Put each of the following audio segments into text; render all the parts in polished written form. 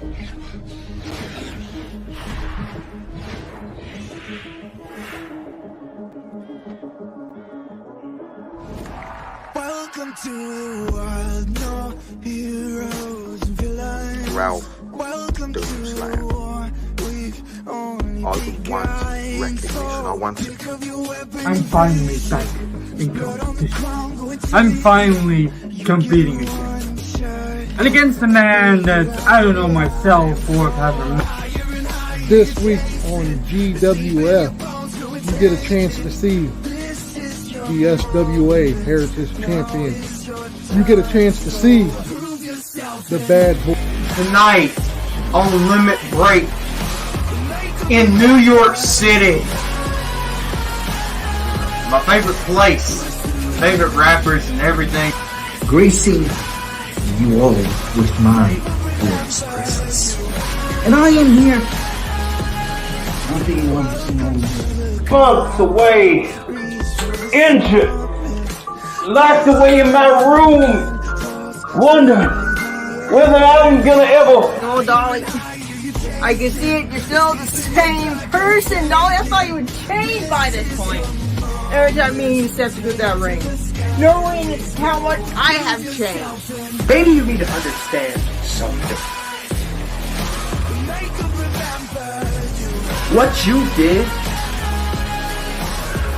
Welcome to the world, no heroes and villains. Ralph, Doomsayer. I want recognition. I want it. I'm finally back in competition. I'm finally competing again. And against a man that I don't know myself or have a... This week on GWF, you get a chance to see the SWA Heritage Champion. You get a chance to see the bad boy. Tonight on Limit Break in New York City. My favorite place, favorite rappers and everything. Gracing you all with my glorious presence. And I am here. One thing you want to know. Bumped away, injured, locked away in my room, wondering whether I'm gonna ever... No, darling, I can see it, you're still the same person, darling. I thought you would change by this point. Every time me and you step into that ring, knowing how much I have changed. Maybe you need to understand something. What you did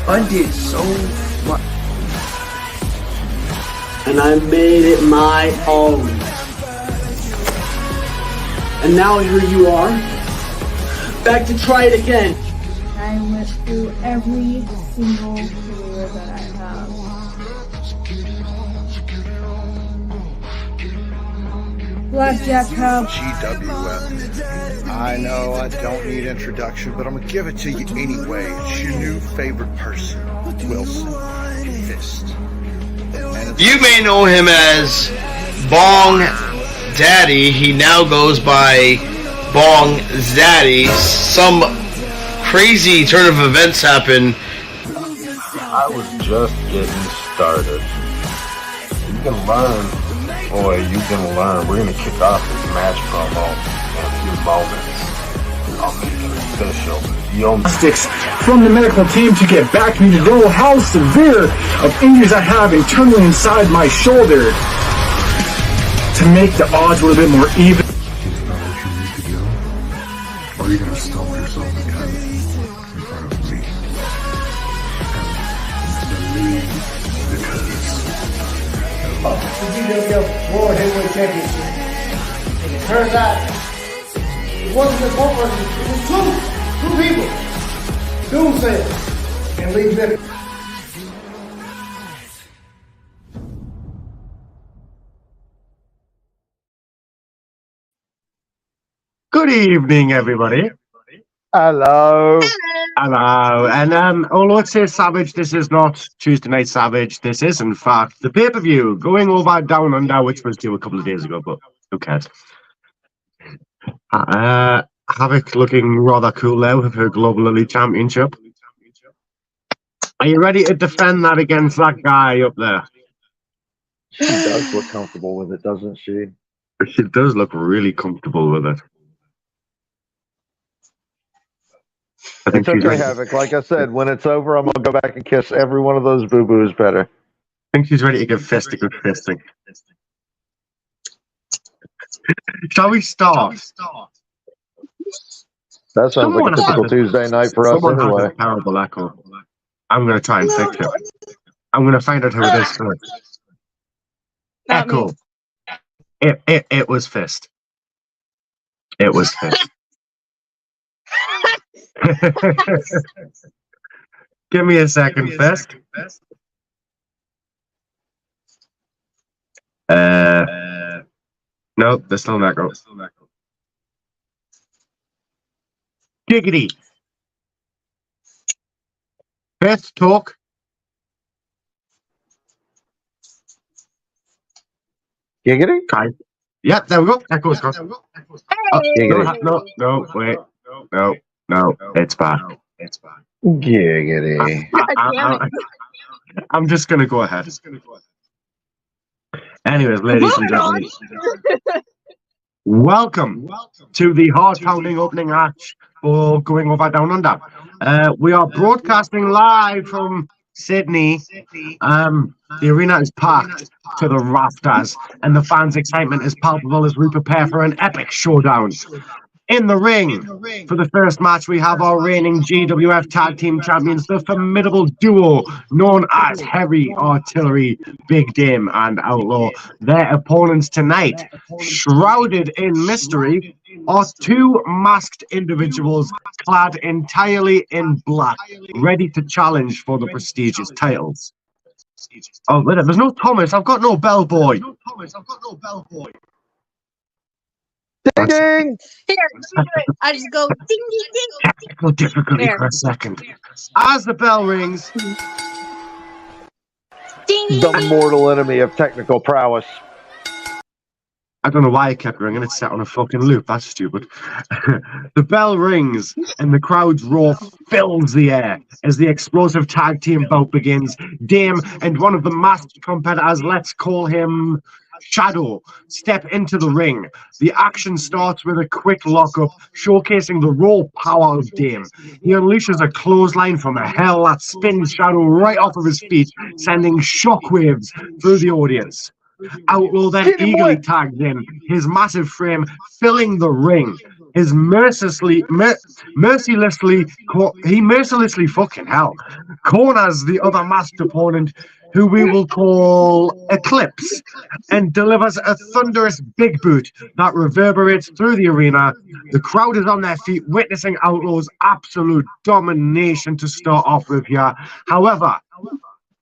undid so much. And I made it my own. And now here you are, back to try it again. I went through every single career that I have. Blackjack Cowboy. GWF. I know I don't need introduction, but I'm gonna give it to you anyway. It's your new favorite person, Wilson Fist. You may know him as Bong Daddy. He now goes by Bong Daddy. Some crazy turn of events happen. I was just getting started. You can learn. Boy, you can learn. We're going to kick off this match promo in a few moments. I'll make it official. Sticks from the medical team to get back to me to know how severe of injuries I have internally inside my shoulder to make the odds a little bit more even. Is that what you need to do? Or are you going to stump yourself again in front of me? And believe because the GWF World Heavyweight Championship. And it turns out it wasn't just one person, it was two people. Doomsayer and Vickers. Good evening, everybody. Hello. Hello. And although it says Savage, this is not Tuesday Night Savage. This is, in fact, the pay-per-view going over Down Under, which was due a couple of days ago, but who cares? Havoc looking rather cool now with her Global Elite Championship. Are you ready to defend that against that guy up there? She does look comfortable with it, doesn't she? She does look really comfortable with it. It's okay, Havoc. Like I said, when it's over, I'm going to go back and kiss every one of those boo-boos better. I think she's ready to give Fist a good fisting. Shall we start? That sounds like a typical Tuesday night for us anyway. Has a terrible echo. I'm going to try and fix it. I'm going to find out who it is first. Echo. It was Fist. It was Fist. Give me a second, Fist. Nope, there's still an echo. Giggity. Fist, talk. Giggity? Okay. Yep, there we go. Echo's gone. No, wait. No, it's back. Giggity. I'm just going to go ahead. Anyways, ladies and gentlemen. Welcome to the hard-pounding opening match for Going Over Down Under. We are broadcasting live from Sydney. The arena is packed to the rafters, and the fans' excitement is palpable as we prepare for an epic showdown. In the ring, for the first match, we have our reigning GWF Tag Team Champions, the formidable duo known as Heavy Artillery, Big Dame and Outlaw. Their opponents tonight, shrouded in mystery, are two masked individuals clad entirely in black, ready to challenge for the prestigious titles. Oh, wait, there's no Thomas. I've got no bellboy. Ding ding! Here, I just go ding ding ding. Technical difficulty for a second. As the bell rings, Ding ding The ding. mortal enemy of technical prowess. I don't know why it kept ringing. It's set on a fucking loop. That's stupid. The bell rings and the crowd's roar fills the air as the explosive tag team bout begins. Dame and one of the masked competitors, let's call him Shadow, step into the ring. The action starts with a quick lockup, showcasing the raw power of Dame. He unleashes a clothesline from hell that spins Shadow right off of his feet, sending shockwaves through the audience. Outlaw then eagerly tagged in, his massive frame filling the ring. He mercilessly fucking hell corners the other masked opponent, who we will call Eclipse, and delivers a thunderous big boot that reverberates through the arena. The crowd is on their feet, witnessing Outlaw's absolute domination to start off with here. However,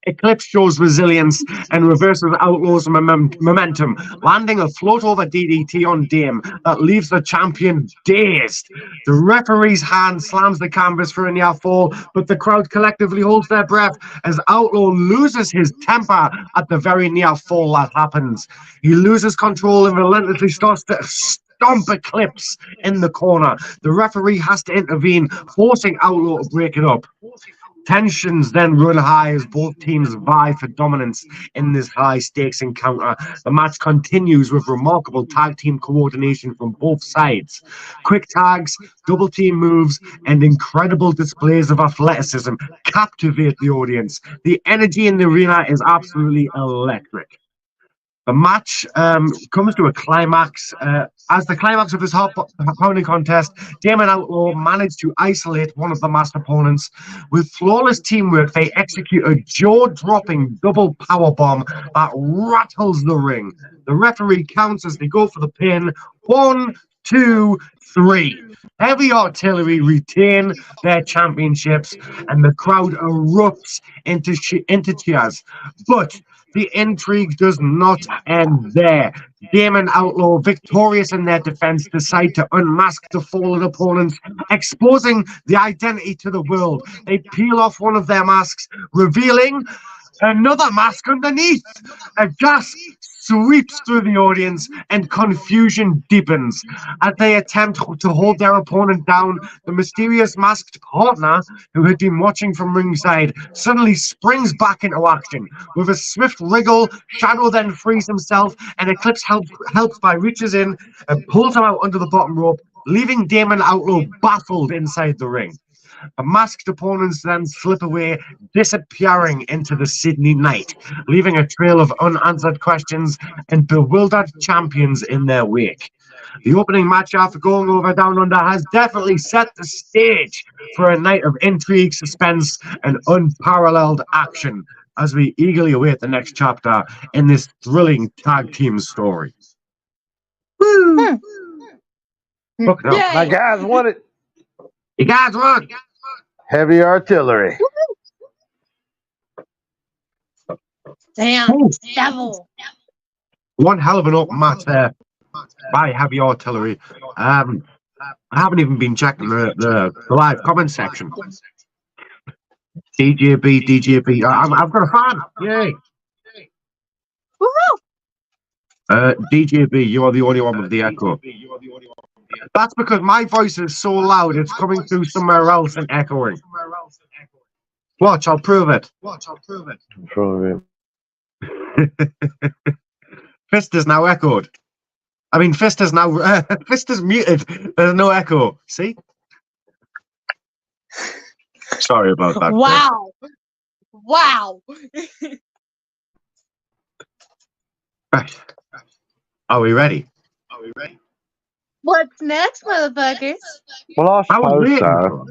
Eclipse shows resilience and reverses Outlaw's momentum, landing a float-over DDT on Dame that leaves the champion dazed. The referee's hand slams the canvas for a near fall, but the crowd collectively holds their breath as Outlaw loses his temper at the very near fall that happens. He loses control and relentlessly starts to stomp Eclipse in the corner. The referee has to intervene, forcing Outlaw to break it up. Tensions then run high as both teams vie for dominance in this high-stakes encounter. The match continues with remarkable tag team coordination from both sides. Quick tags, double-team moves, and incredible displays of athleticism captivate the audience. The energy in the arena is absolutely electric. The match comes to a climax. As the climax of this hard-pounding contest, Dame and Outlaw manage to isolate one of the masked opponents. With flawless teamwork, they execute a jaw-dropping double powerbomb that rattles the ring. The referee counts as they go for the pin. 1, 2, 3. Heavy Artillery retain their championships, and the crowd erupts into cheers. But the intrigue does not end there. Dame and Outlaw, victorious in their defense, decide to unmask the fallen opponents, exposing the identity to the world. They peel off one of their masks, revealing another mask underneath. A gasp sweeps through the audience and confusion deepens. As they attempt to hold their opponent down, the mysterious masked partner, who had been watching from ringside, suddenly springs back into action. With a swift wriggle, Shadow then frees himself, and Eclipse helps by reaches in and pulls him out under the bottom rope, leaving Dame and Outlaw baffled inside the ring. The masked opponents then slip away, disappearing into the Sydney night, leaving a trail of unanswered questions and bewildered champions in their wake. The opening match after Going Over Down Under has definitely set the stage for a night of intrigue, suspense, and unparalleled action as we eagerly await the next chapter in this thrilling tag team story. Woo! My guys won it. You guys won. Heavy Artillery. Damn, devil. One hell of an open match there by Heavy Artillery. I haven't even been checking the live comment section. DJB. I've got a fan. Yay. DJB, you are the only one with the echo. That's because my voice is so loud, it's coming through somewhere else and echoing. Watch, I'll prove it. Fist is now echoed. I mean, Fist is now Fist is muted. There's no echo. See? Sorry about that. Wow. Wow. Right. Are we ready? What's next, motherfuckers? Well, I suppose so.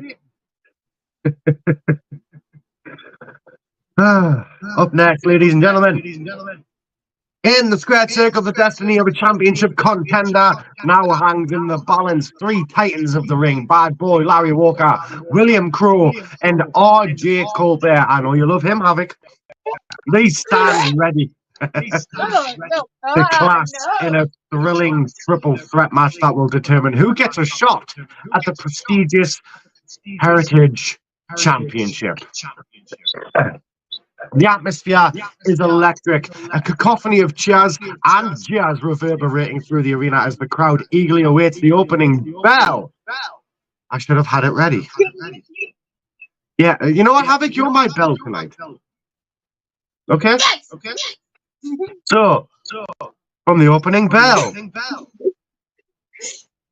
Up next, ladies and gentlemen. In the square circle, the destiny of a championship contender now hangs in the balance. Three titans of the ring: Bad Boy Larry Walker, William Crow, and R.J. Colbert. I know you love him, Havoc. They stand ready to clash in a thrilling triple threat match that will determine who gets a shot at the prestigious Heritage Championship. The atmosphere is electric, a cacophony of cheers and jeers reverberating through the arena as the crowd eagerly awaits the opening bell. I should have had it ready. Yeah, you know what, Havoc? You're my bell tonight. Okay? Okay. So, from the opening bell.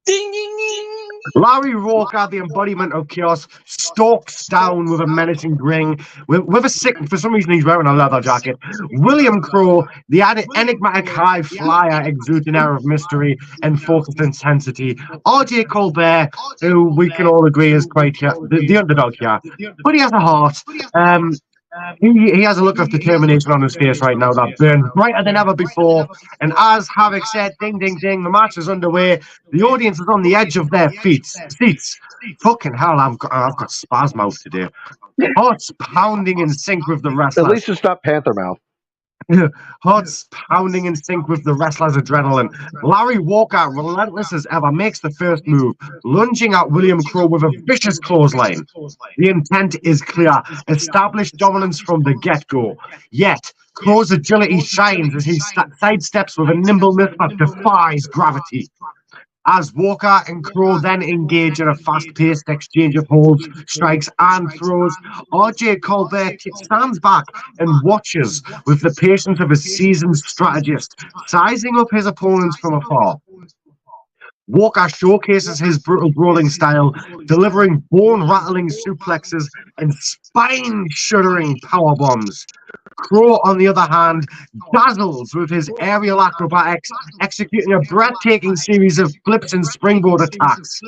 Ding, ding, ding. Larry Walker, the embodiment of chaos, stalks down with a menacing grin, with a sick. For some reason, he's wearing a leather jacket. William Crow, the enigmatic high flyer, exudes an air of mystery and focused intensity. R.J. Colbert, who we can all agree is quite the underdog here, but he has a heart. He has a look of determination on his face right now that burns brighter than ever before. And as Havoc said, ding, ding, ding, the match is underway. The audience is on the edge of their seats. Fucking hell, I've got spasm mouth today. Hearts pounding in sync with the wrestlers. At least it's not Panther Mouth. Hearts pounding in sync with the wrestler's adrenaline. Larry Walker, relentless as ever, makes the first move, lunging at William Crow with a vicious clothesline. The intent is clear: establish dominance from the get-go. Yet, Crow's agility shines as he sidesteps with a nimbleness that defies gravity. As Walker and Crow then engage in a fast-paced exchange of holds, strikes, and throws, R.J. Colbert stands back and watches with the patience of a seasoned strategist, sizing up his opponents from afar. Walker showcases his brutal brawling style, delivering bone-rattling suplexes and spine-shuddering powerbombs. Crow, on the other hand, dazzles with his aerial acrobatics, executing a breathtaking series of flips and springboard attacks.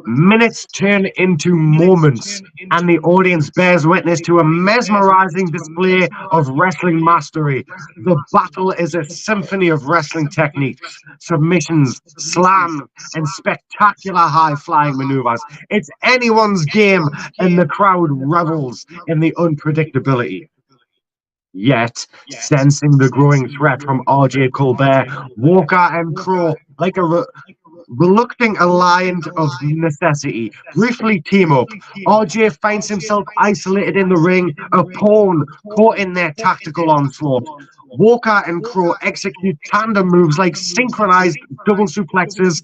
Minutes turn into moments, and the audience bears witness to a mesmerizing display of wrestling mastery. The battle is a symphony of wrestling techniques, submissions, slams, and spectacular high-flying maneuvers. It's anyone's game, and the crowd revels in the unpredictability. Yet, sensing the growing threat from R.J. Colbert, Walker and Crow, like a reluctant alliance of necessity, briefly team up. R.J. finds himself isolated in the ring, a pawn caught in their tactical onslaught. Walker and Crow execute tandem moves like synchronized double suplexes,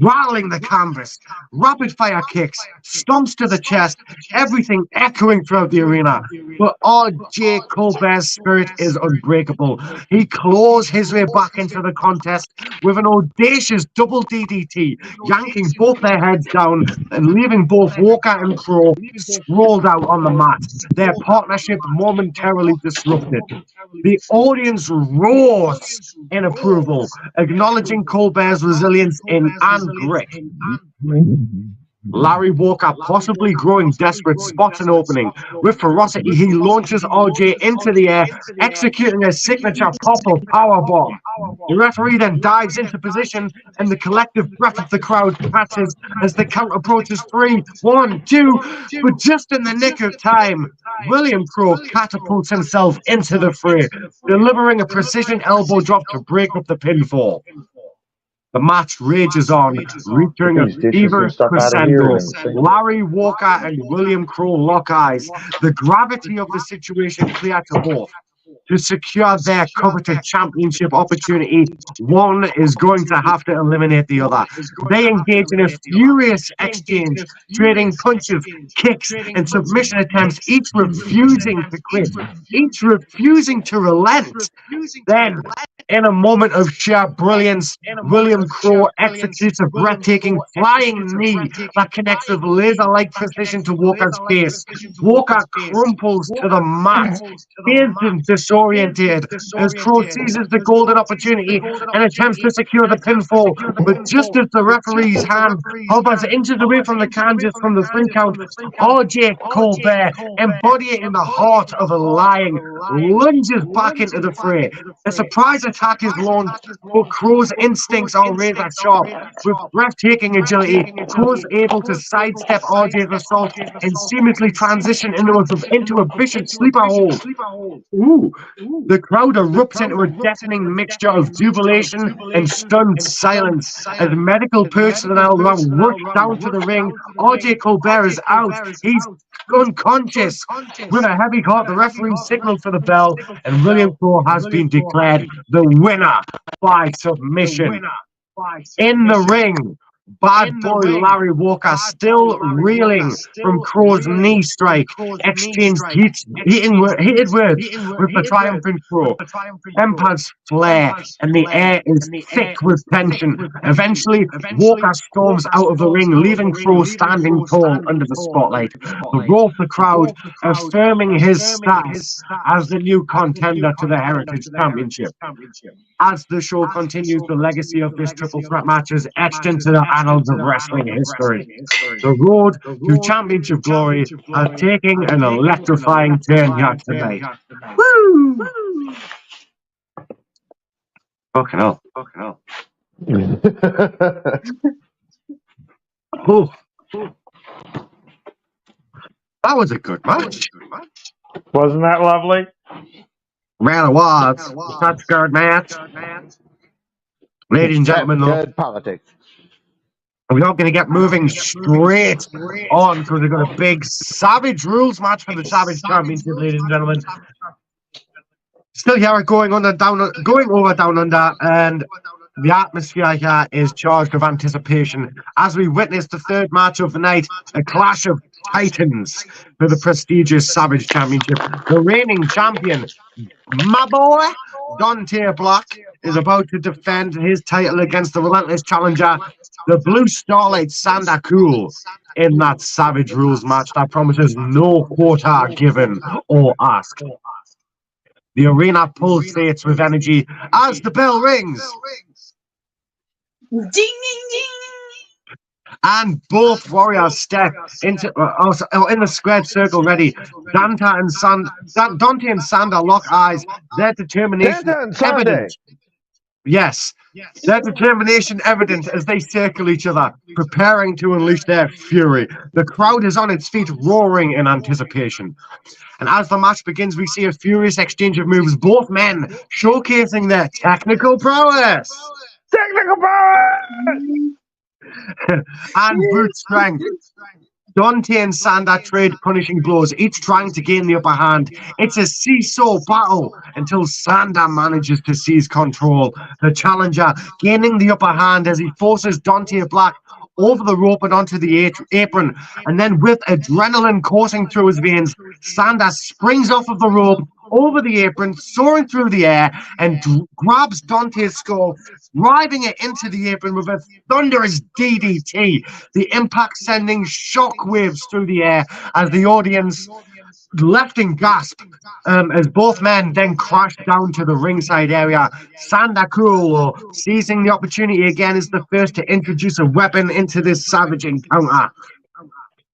rattling the canvas, rapid-fire kicks, stomps to the chest, everything echoing throughout the arena. But R.J. Colbert's spirit is unbreakable. He claws his way back into the contest with an audacious double DDT, yanking both their heads down and leaving both Walker and Crow sprawled out on the mat, their partnership momentarily disrupted. The audience roars in approval, acknowledging Colbert's resilience and grit. Larry Walker, possibly growing desperate, spots an opening. With ferocity, he launches RJ into the air, executing a signature pop-up powerbomb. The referee then dives into position, and the collective breath of the crowd catches as the count approaches 3, 1, 2. But just in the nick of time, William Crow catapults himself into the fray, delivering a precision elbow drop to break up the pinfall. The match rages on, reaching a feverish crescendo. Larry Walker and William Crow lock eyes. The gravity of the situation clear to both. to secure their coveted championship opportunity, one is going to have to eliminate the other. They engage in a furious exchange, trading punches, kicks, and submission attempts, each refusing to quit, each refusing to relent. Then, in a moment of sheer brilliance, William Crowe executes a breathtaking flying knee that connects with laser-like precision to Walker's face. Walker crumples to the mat, dazed and disoriented, as Crowe seizes the golden opportunity and attempts to secure the pinfall. But just as the referee's hand hovers inches away from the canvas from the 3 count, RJ Colbert, embodying the heart of a lion, lunges back into the fray. A surprise attack is launched, but Crowe's instincts are razor sharp. With breathtaking agility, Crowe's able to sidestep RJ's assault and seamlessly transition into a vicious sleeper hold. Ooh. The crowd erupts into a deafening mixture of jubilation and stunned silence as medical personnel rush down to the ring. RJ Colbert is out. He's unconscious. With a heavy heart, the referee signals for the bell, and William Crowe has been declared the winner by submission. In the ring, Bad Boy Larry Walker, still reeling from Crowe's knee strike, exchanged hitted words with the triumphant Crowe. Tempers flare, and the air is thick with tension. Eventually, Walker storms out of the ring, leaving Crowe standing tall under the spotlight. The roar of the crowd affirming his status as the new contender to the Heritage Championship. As the show continues, the legacy of this triple threat match is etched into the annals of wrestling history. The road to championship glory has taken an electrifying turn here tonight. Woo! Fucking hell. Oh. That was a good match. Wasn't that lovely? Man, it was. Such a good match. Ladies and gentlemen, good politics. We're not going to get moving straight on because we've got a big Savage Rules match for the Savage Championship, ladies and gentlemen. Still here, going over down under, and the atmosphere here is charged with anticipation as we witness the third match of the night, a clash of titans for the prestigious Savage Championship. The reigning champion, my boy, Dante Black, is about to defend his title against the relentless challenger, the Blue Starlight Sander Cool, in that Savage Rules match that promises no quota given or asked. The arena pulsates with energy as the bell rings. Ding, ding, ding. And both warriors step into in the squared circle ready. Dante and Sander lock eyes. Their determination evident. Yes, their determination evident as they circle each other, preparing to unleash their fury. The crowd is on its feet, roaring in anticipation. And as the match begins, we see a furious exchange of moves, both men showcasing their technical prowess. Technical prowess! And brute strength. Dante and Sander trade punishing blows, each trying to gain the upper hand. It's a seesaw battle until Sander manages to seize control. The challenger gaining the upper hand as he forces Dante Black over the rope and onto the apron. And then with adrenaline coursing through his veins, Sander springs off of the rope, over the apron, soaring through the air, and grabs Dante's skull, driving it into the apron with a thunderous DDT. The impact sending shockwaves through the air as the audience left in gasp as both men then crash down to the ringside area. Sander Cool, seizing the opportunity again, is the first to introduce a weapon into this savage encounter.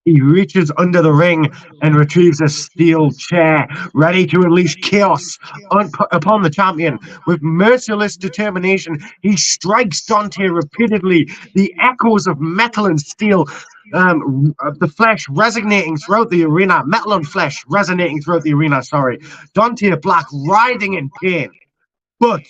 He reaches under the ring and retrieves a steel chair, ready to unleash chaos upon the champion. With merciless determination, he strikes Dante repeatedly. The echoes of metal and steel, the flesh resonating throughout the arena. Metal and flesh resonating throughout the arena, Dante Black writhing in pain. But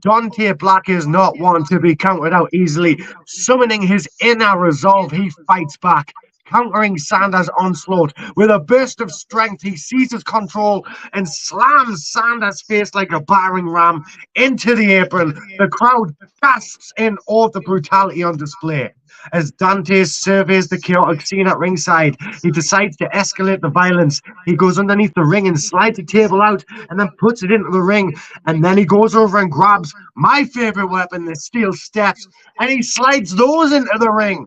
Dante Black is not one to be counted out easily. Summoning his inner resolve, he fights back, countering Sanders' onslaught. With a burst of strength, he seizes control and slams Sanders' face like a battering ram into the apron. The crowd gasps in awe of the brutality on display. As Dante surveys the chaotic scene at ringside, he decides to escalate the violence. He goes underneath the ring and slides the table out and then puts it into the ring. And then he goes over and grabs my favorite weapon, the steel steps, and he slides those into the ring.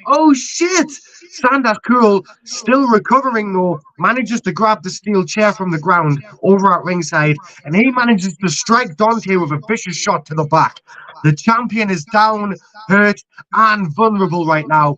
Oh shit! Sanders Cool, still recovering though, manages to grab the steel chair from the ground over at ringside, and he manages to strike Dante with a vicious shot to the back. The champion is down, hurt, and vulnerable right now.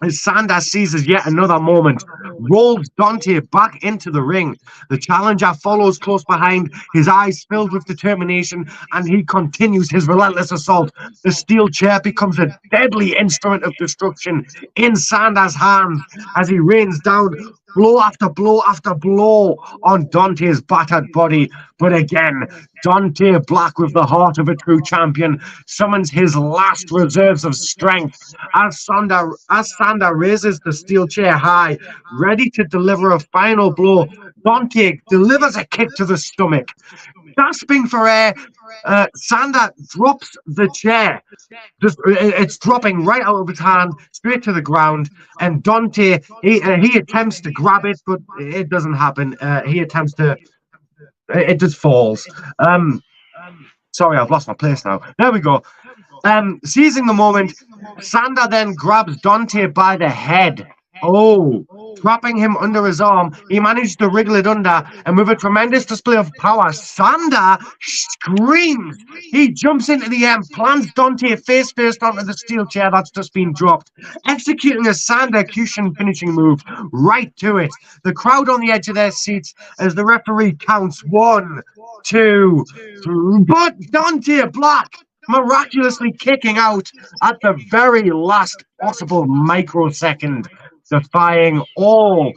As Sanders seizes yet another moment, rolls Dante back into the ring. The challenger follows close behind, his eyes filled with determination, and he continues his relentless assault. The steel chair becomes a deadly instrument of destruction in Sanders' hands as he rains down blow after blow after blow on Dante's battered body. But again, Dante Black, with the heart of a true champion, summons his last reserves of strength as Sander raises the steel chair high, ready to deliver a final blow. Dante delivers a kick to the stomach. Gasping for air, Sander drops the chair. It's dropping right out of his hand, straight to the ground. And Dante, he attempts to grab it, but it doesn't happen. He attempts to... It just falls. Sorry, I've lost my place now. There we go. Seizing the moment, Sander then grabs Dante by the head. Oh, trapping him under his arm, he managed to wriggle it under, and with a tremendous display of power, Sander screams. He jumps into the air and plants Dante face first onto the steel chair that's just been dropped, executing a Sander-cution finishing move right to it. The crowd on the edge of their seats as the referee counts 1, 2, 3, but Dante Black miraculously kicking out at the very last possible microsecond, defying all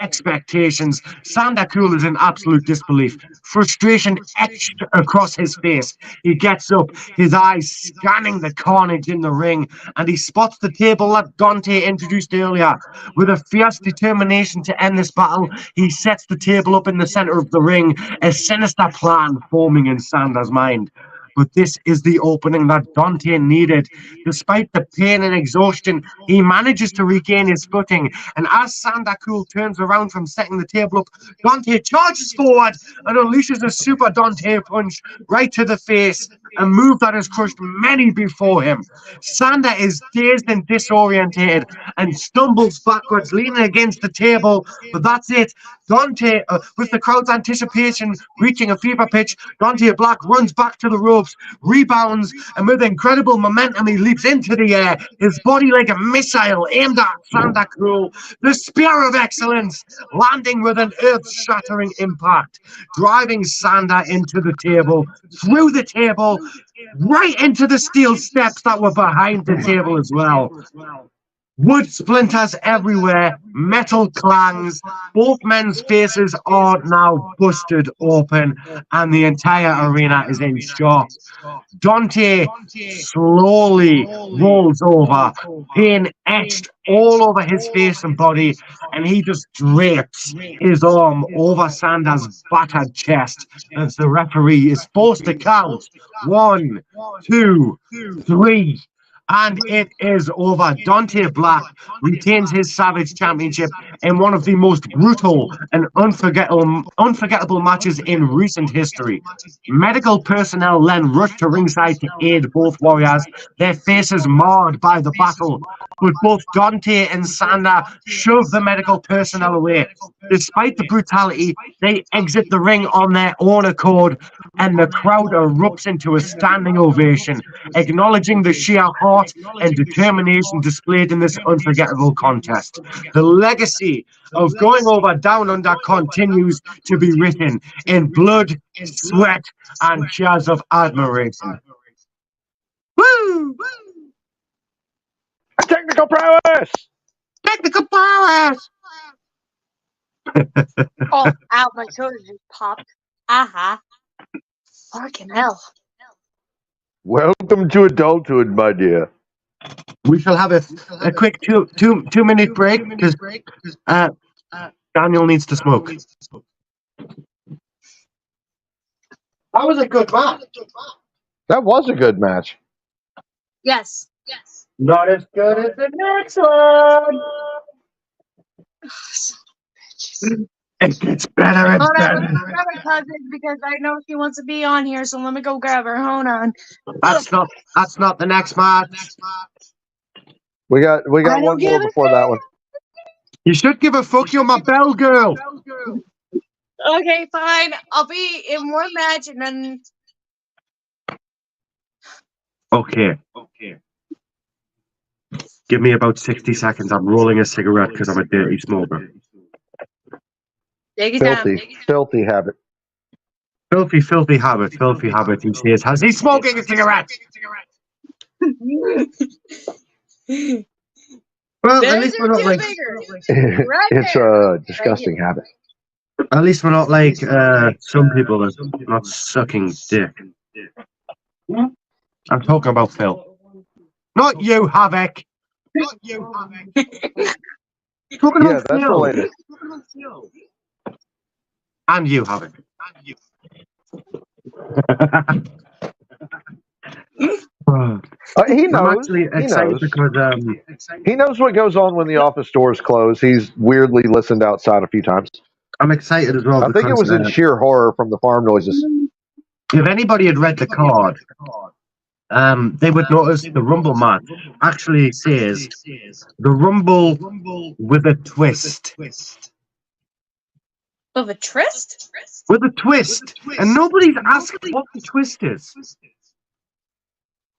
expectations. Sander Cool is in absolute disbelief. Frustration etched across his face. He gets up, his eyes scanning the carnage in the ring, and he spots the table that Dante introduced earlier. With a fierce determination to end this battle, he sets the table up in the center of the ring, a sinister plan forming in Sander's mind. But this is the opening that Dante needed. Despite the pain and exhaustion, he manages to regain his footing. And as Sander Cool turns around from setting the table up, Dante charges forward and unleashes a super Dante punch right to the face, a move that has crushed many before him. Sander is dazed and disorientated and stumbles backwards, leaning against the table. But that's it. Dante, with the crowd's anticipation reaching a fever pitch, Dante Black runs back to the ropes, rebounds, and with incredible momentum, he leaps into the air, his body like a missile aimed at Sander Cool. The spear of excellence, landing with an earth-shattering impact, driving Sander into the table, through the table, right into the steel steps that were behind the table as well. Wood splinters everywhere, metal clangs, both men's faces are now busted open, and the entire arena is in shock. Dante slowly rolls over, pain etched all over his face and body, and he just drapes his arm over Sander's battered chest as the referee is forced to count 1, 2, 3. And it is over. Dante Black retains his Savage Championship in one of the most brutal and unforgettable matches in recent history. Medical personnel then rushed to ringside to aid both warriors, their faces marred by the battle. But both Dante and Sander shove the medical personnel away. Despite the brutality, they exit the ring on their own accord, and the crowd erupts into a standing ovation, acknowledging the sheer heart and determination displayed in this unforgettable contest. The legacy of Going Over Down Under continues to be written in blood, sweat, and cheers of admiration. Woo! Technical prowess! Technical prowess! Oh, ow, my shoulder just popped. Aha. Fucking hell. Welcome to adulthood, my dear. We shall have a quick two minute break because Daniel needs to smoke. That was a good match. That was a good match. Yes. Not as good as the next one. It gets better and Hold on, better. let me go grab my cousin because I know she wants to be on here, so let me go grab her. Hold on. That's not the next match. We got one more before that one. You should give a fuck. You're my bell girl. Okay, fine. I'll be in one match and then. Okay. Give me about 60 seconds. I'm rolling a cigarette because I'm a dirty smoker. Take your time. Filthy habit. Filthy habit. He says, has he smoking a cigarette? Well, at least we're not like. It's a disgusting habit. At least we're not like some people that are not sucking dick. I'm talking about Phil. Not you, Havoc. Talking about that's Phil. related. And you, Havoc. He knows. I'm actually excited because he knows what goes on when the office doors close. He's weirdly listened outside a few times. I'm excited as well. I think it was in sheer horror from the farm noises. If anybody had read the card, they would notice the Rumble match actually says the Rumble with a twist. Of a tryst? With a twist. And nobody's asked what the twist is.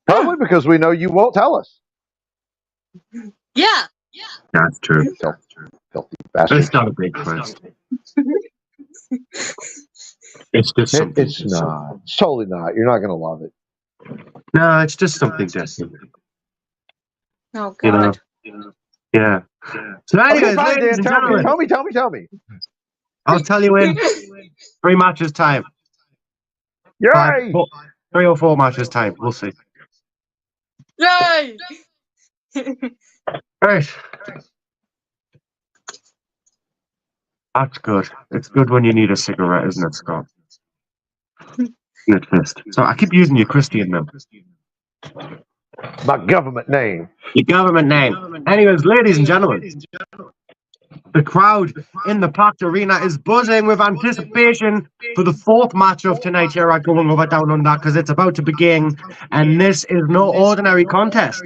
Probably because we know you won't tell us. Yeah. That's true. Filthy bastard. It's not a big twist. It's just something. It's not. It's totally not. You're not going to love it. No, it's just something different. Oh, God. You know? Yeah. So anyways, ladies and gentlemen. Tell me. I'll tell you in 3 matches time. Yay! 3 or 4 matches time. We'll see. Yay! Right. That's good. It's good when you need a cigarette, isn't it, Scott? Good fist. So I keep using your Christian name. My government name. Your government name. Anyways, ladies and gentlemen, the crowd in the packed arena is buzzing with anticipation for the 4th match of tonight here at Going Over Down Under because it's about to begin, and this is no ordinary contest.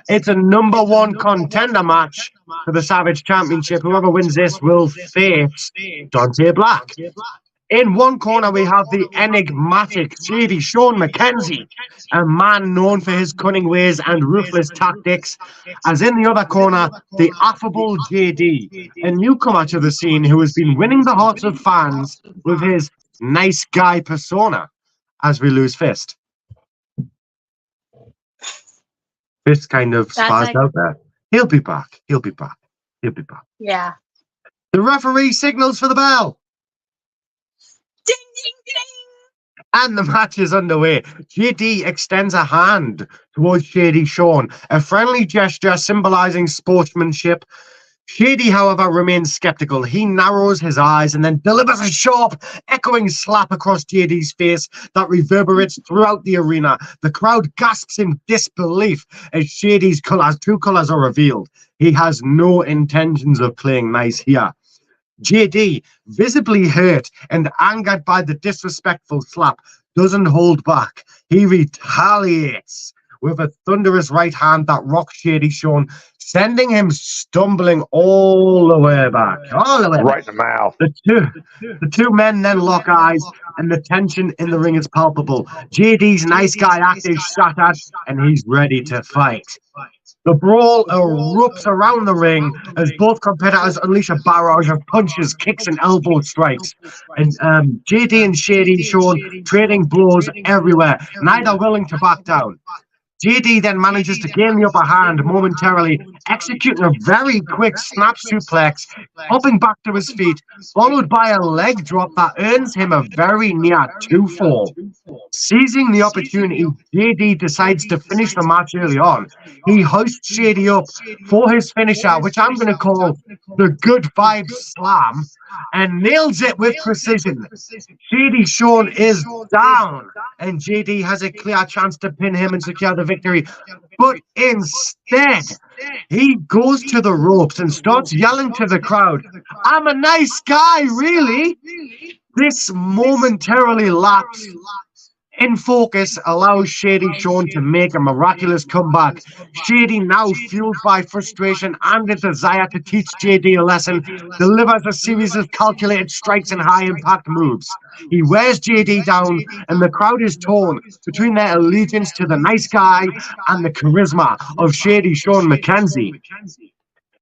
It's a #1 contender match for the Savage Championship. Whoever wins this will face Dante Black. In one corner, we have the enigmatic, shady Sean McKenzie, a man known for his cunning ways and ruthless tactics. As in the other corner, the affable JD, a newcomer to the scene who has been winning the hearts of fans with his nice guy persona. As we lose Fist. Fist kind of spazzed out there. He'll be back. Yeah. The referee signals for the bell. Ding, ding, ding. And the match is underway. JD extends a hand towards Shady Sean, a friendly gesture symbolizing sportsmanship. Shady, however, remains skeptical. He narrows his eyes and then delivers a sharp, echoing slap across JD's face that reverberates throughout the arena. The crowd gasps in disbelief as Shady's true colors are revealed. He has no intentions of playing nice here. JD, visibly hurt and angered by the disrespectful slap, doesn't hold back. He retaliates with a thunderous right hand that rocks Shady Sean, sending him stumbling all the way back. Right in the mouth. The two men then lock eyes, and the tension in the ring is palpable. JD's nice guy act is shattered, and he's ready to fight. The brawl erupts around the ring as both competitors unleash a barrage of punches, kicks, and elbow strikes. And JD and Shady Sean trading blows everywhere, neither willing to back down. JD then manages to gain the upper hand momentarily, executing a very quick snap suplex, hopping back to his feet, followed by a leg drop that earns him a very near 2-fall. Seizing the opportunity, JD decides to finish the match early on. He hoists Shady up for his finisher, which I'm going to call the Good Vibes Slam, and nails it with precision. Shady Sean is down, and JD has a clear chance to pin him and secure the victory. But instead, he goes to the ropes and starts yelling to the crowd, "I'm a nice guy, really." This momentarily lapse in focus allows Shady Sean to make a miraculous comeback. Shady, now fueled by frustration and a desire to teach JD a lesson, delivers a series of calculated strikes and high-impact moves. He wears JD down, and the crowd is torn between their allegiance to the nice guy and the charisma of Shady Sean McKenzie.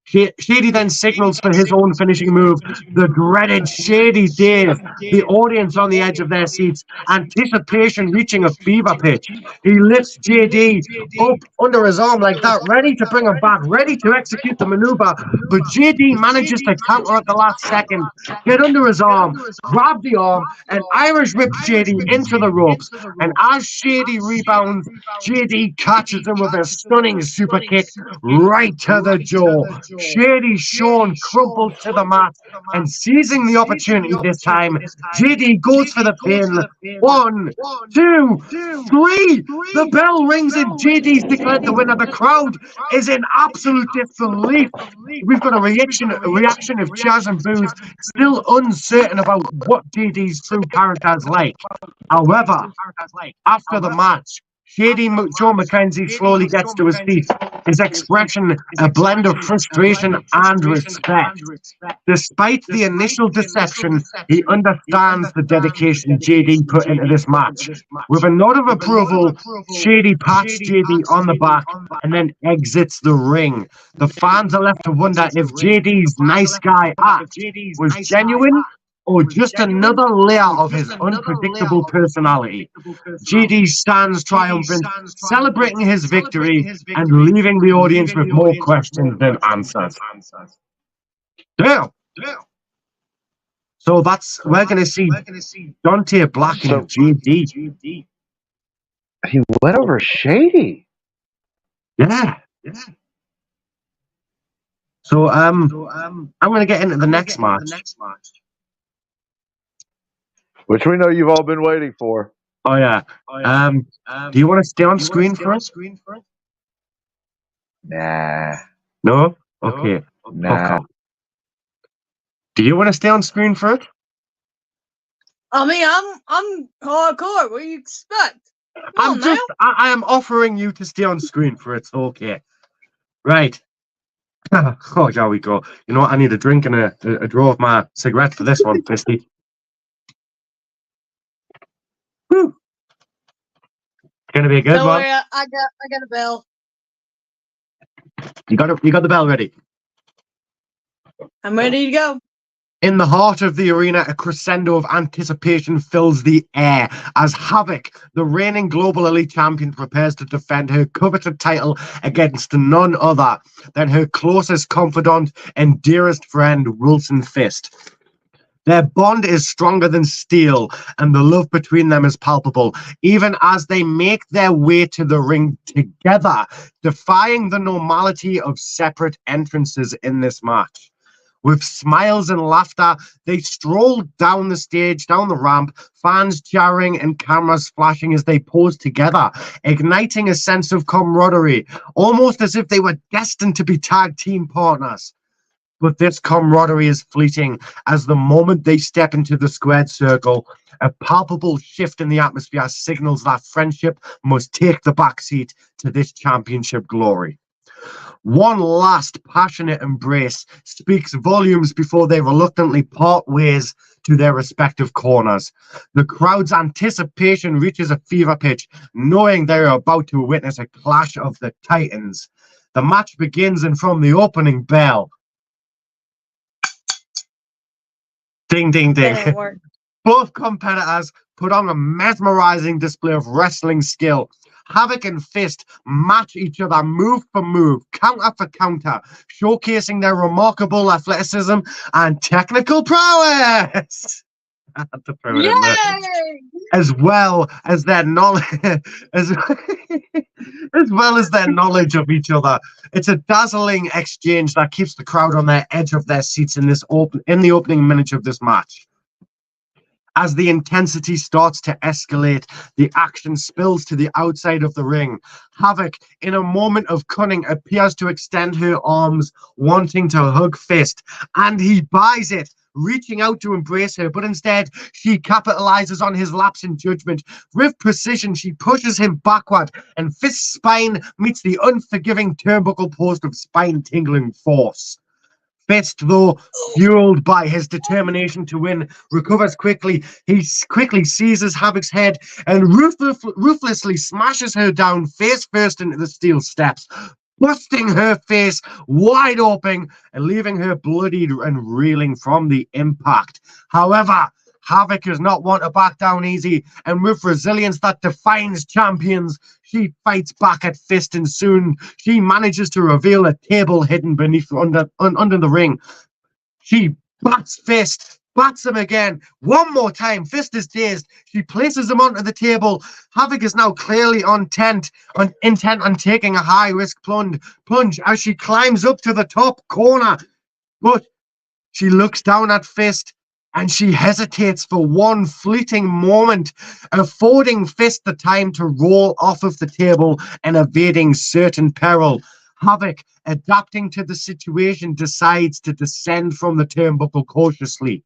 Shady then signals for his own finishing move, the dreaded Shady Dave. The audience on the edge of their seats, anticipation reaching a fever pitch. He lifts JD up under his arm like that, ready to bring him back, ready to execute the maneuver. But JD manages to counter at the last second, get under his arm, grab the arm, and Irish whip Shady into the ropes. And as Shady rebounds, JD catches him with a stunning super kick right to the jaw. Shady Sean crumples to the mat, and seizing the opportunity this time, JD goes for the pin. 1, 2, 3. The bell rings and JD's declared the winner. The crowd is in absolute disbelief. We've got a reaction of cheers and boos, still uncertain about what JD's true character is like. However, after the match, Shady Sean McKenzie slowly gets to his feet, his expression a blend of frustration and respect. Despite the initial deception, he understands the dedication JD put into this match. With a nod of approval, Shady pats JD on the back and then exits the ring. The fans are left to wonder if JD's nice guy act was genuine or just another layer of his unpredictable personality. JD stands triumphant, celebrating his victory and leaving the audience with more questions than answers. Damn! So we're going to see Dante Black and JD. He went over Shady. Yeah. So I'm going to get into the next match. Which we know you've all been waiting for. Oh yeah. Do you want to stay on screen for it? Nah. No? Okay. Nah. Okay. Do you want to stay on screen for it? I mean, I'm hardcore. What do you expect? I am offering you to stay on screen for it. Okay. Right. Oh, there we go. You know what? I need a drink and a draw of my cigarette for this one, Fisty. Whew. Gonna be a good Don't one. worry, I got a bell. You got the bell ready. I'm ready to go. In the heart of the arena, a crescendo of anticipation fills the air as Havoc, the reigning global elite champion, prepares to defend her coveted title against none other than her closest confidant and dearest friend, Wilson Fist. Their bond is stronger than steel, and the love between them is palpable, even as they make their way to the ring together, defying the normality of separate entrances in this match. With smiles and laughter, they stroll down the stage, down the ramp, fans cheering and cameras flashing as they pose together, igniting a sense of camaraderie, almost as if they were destined to be tag team partners. But this camaraderie is fleeting as the moment they step into the squared circle, a palpable shift in the atmosphere signals that friendship must take the backseat to this championship glory. One last passionate embrace speaks volumes before they reluctantly part ways to their respective corners. The crowd's anticipation reaches a fever pitch, knowing they are about to witness a clash of the titans. The match begins, and from the opening bell, ding, ding, ding. Both competitors put on a mesmerizing display of wrestling skill. Havoc and Fist match each other move for move, counter for counter, showcasing their remarkable athleticism and technical prowess. I had to throw it in there. As well as their knowledge, as well as their knowledge of each other. It's a dazzling exchange that keeps the crowd on their edge of their seats in the opening minute of this match. As the intensity starts to escalate, the action spills to the outside of the ring. Havoc, in a moment of cunning, appears to extend her arms, wanting to hug Fist, and he buys it, reaching out to embrace her, but instead she capitalizes on his lapse in judgment. With precision, she pushes him backward, and Fist's spine meets the unforgiving turnbuckle post of spine-tingling force. Fist, though, fueled by his determination to win, recovers quickly. He quickly seizes Havoc's head and ruthlessly smashes her down face first into the steel steps, busting her face wide open and leaving her bloodied and reeling from the impact. However, Havoc is not one to back down easy, and with resilience that defines champions, she fights back at Fist, and soon she manages to reveal a table hidden beneath under the ring. She bats Fist, bats him again, one more time. Fist is dazed. She places him onto the table. Havoc is now clearly intent on taking a high-risk plunge as she climbs up to the top corner. But she looks down at Fist, and she hesitates for one fleeting moment, affording Fist the time to roll off of the table and evading certain peril. Havoc, adapting to the situation, decides to descend from the turnbuckle cautiously.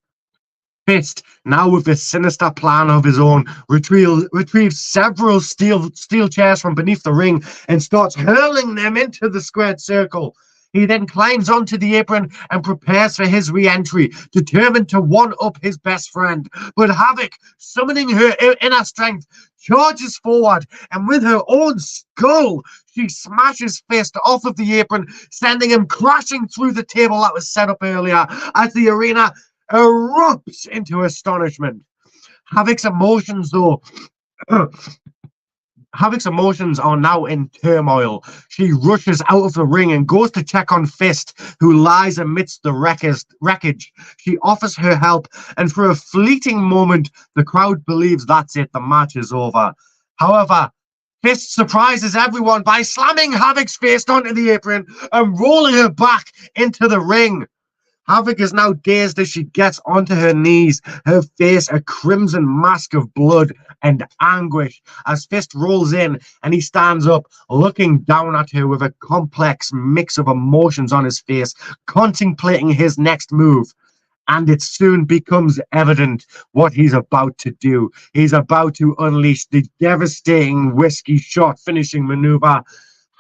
Fist, now with a sinister plan of his own, retrieves several steel chairs from beneath the ring and starts hurling them into the squared circle. He then climbs onto the apron and prepares for his re-entry, determined to one-up his best friend. But Havoc, summoning her inner strength, charges forward, and with her own skull, she smashes Fist off of the apron, sending him crashing through the table that was set up earlier as the arena erupts into astonishment. Havoc's emotions, though... Havoc's emotions are now in turmoil. She rushes out of the ring and goes to check on Fist, who lies amidst the wreckage. She offers her help, and for a fleeting moment, the crowd believes that's it, the match is over. However, Fist surprises everyone by slamming Havoc's face onto the apron and rolling her back into the ring. Havoc is now dazed as she gets onto her knees, her face a crimson mask of blood and anguish as Fist rolls in and he stands up, looking down at her with a complex mix of emotions on his face, contemplating his next move. And it soon becomes evident what he's about to do. He's about to unleash the devastating whiskey shot finishing maneuver.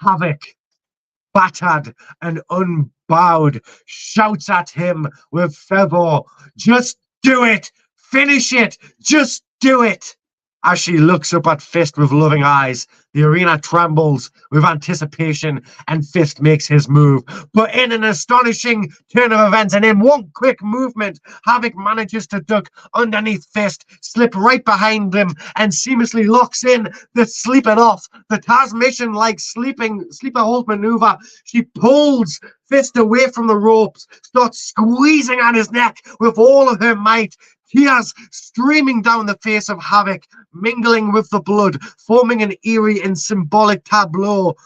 Havoc, battered and unbowed, shouts at him with fervor, "Just do it! Finish it! Just do it!" As she looks up at Fist with loving eyes, the arena trembles with anticipation, and Fist makes his move. But in an astonishing turn of events and in one quick movement, Havoc manages to duck underneath Fist, slip right behind him, and seamlessly locks in the sleeping off, the transmission-like sleeper hold maneuver. She pulls Fist away from the ropes, starts squeezing at his neck with all of her might. Tears streaming down the face of Havoc, mingling with the blood, forming an eerie and symbolic tableau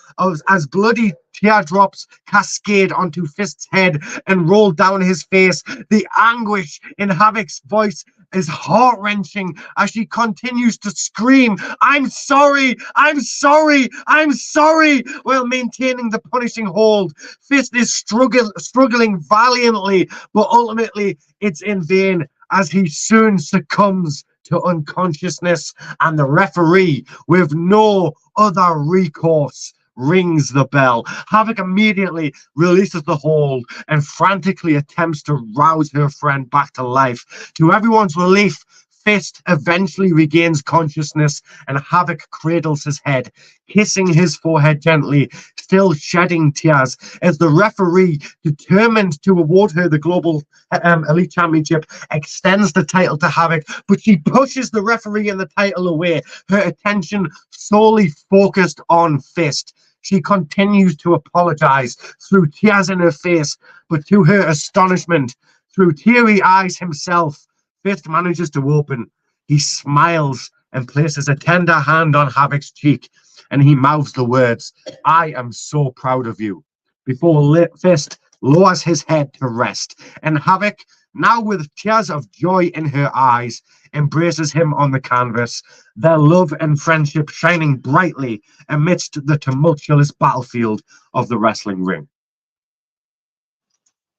as bloody teardrops cascade onto Fist's head and roll down his face. The anguish in Havoc's voice is heart-wrenching as she continues to scream, "I'm sorry, I'm sorry, I'm sorry," while maintaining the punishing hold. Fist is struggling valiantly, but ultimately it's in vain, as he soon succumbs to unconsciousness, and the referee, with no other recourse, rings the bell. Havoc immediately releases the hold and frantically attempts to rouse her friend back to life. To everyone's relief, Fist eventually regains consciousness and Havoc cradles his head, kissing his forehead gently, still shedding tears, as the referee, determined to award her the Global Elite Championship, extends the title to Havoc, but she pushes the referee and the title away, her attention solely focused on Fist. She continues to apologize through tears in her face, but to her astonishment, through teary eyes himself, Fist manages to open. He smiles and places a tender hand on Havoc's cheek, and he mouths the words, "I am so proud of you," before Fist lowers his head to rest, and Havoc, now with tears of joy in her eyes, embraces him on the canvas, their love and friendship shining brightly amidst the tumultuous battlefield of the wrestling ring.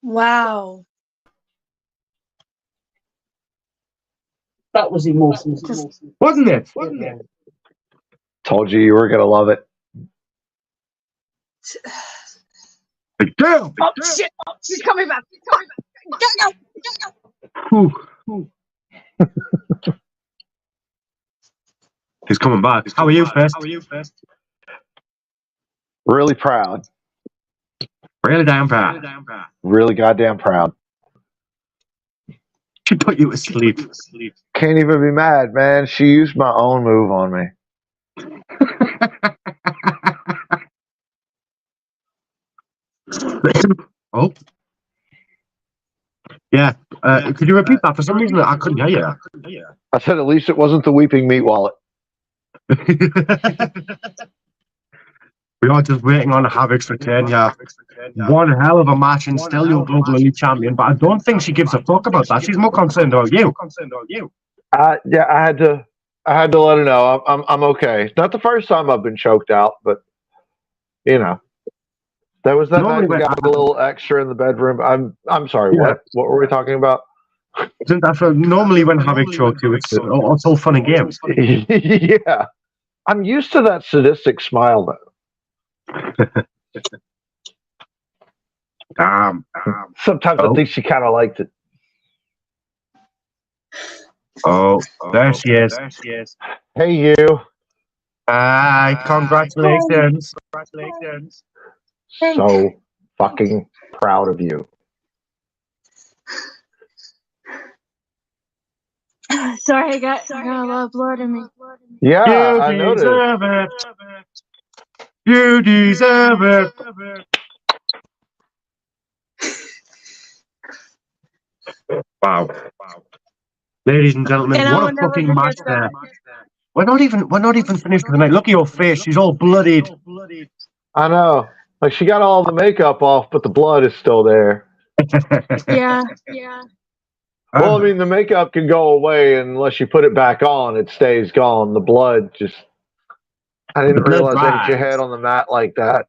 Wow. That was emotional. Wasn't it? Told you were going to love it. Damn! Oh, shit! Oh, she's coming back! She's coming back! Go! He's coming back. How are you, Fist? Really proud. Really damn proud. Really goddamn proud. She put you to sleep. Can't even be mad, man. She used my own move on me. Oh. Yeah. Could you repeat that? For some reason, I couldn't hear you. I said at least it wasn't the weeping meat wallet. We are just waiting on Havoc's return, yeah. One hell of a match and still your Global Elite Champion, but I don't think she gives a fuck about that. She's more concerned about you. Yeah, I had to let her know I'm okay. Not the first time I've been choked out, but you know. That was that night we got a little extra in the bedroom. I'm sorry, what? What were we talking about? Normally when Havoc chokes you, it's all fun and games. Yeah. I'm used to that sadistic smile though. Sometimes I think she kind of liked it. Oh, there she is. Hey, you. Hi, congratulations. So fucking proud of you. Sorry, I got a lot of blood in me. Yeah, I noticed. You deserve it. Wow. Ladies and gentlemen, what a fucking match there. We're not even finished for the night. Look at your face, she's all bloodied. I know. Like she got all the makeup off, but the blood is still there. Yeah. Well, I mean, the makeup can go away unless you put it back on. It stays gone. The blood just... I didn't realize they hit your head on the mat like that.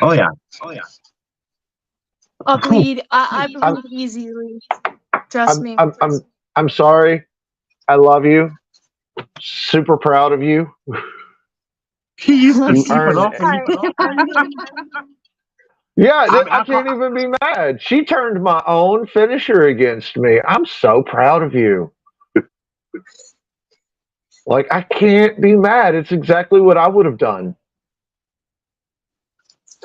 Oh, yeah. I'll bleed. I bleed easily. Trust me. I'm sorry. I love you. Super proud of you. He used to keep it off. Yeah, I can't even be mad. She turned my own finisher against me. I'm so proud of you. Like, I can't be mad. It's exactly what I would have done.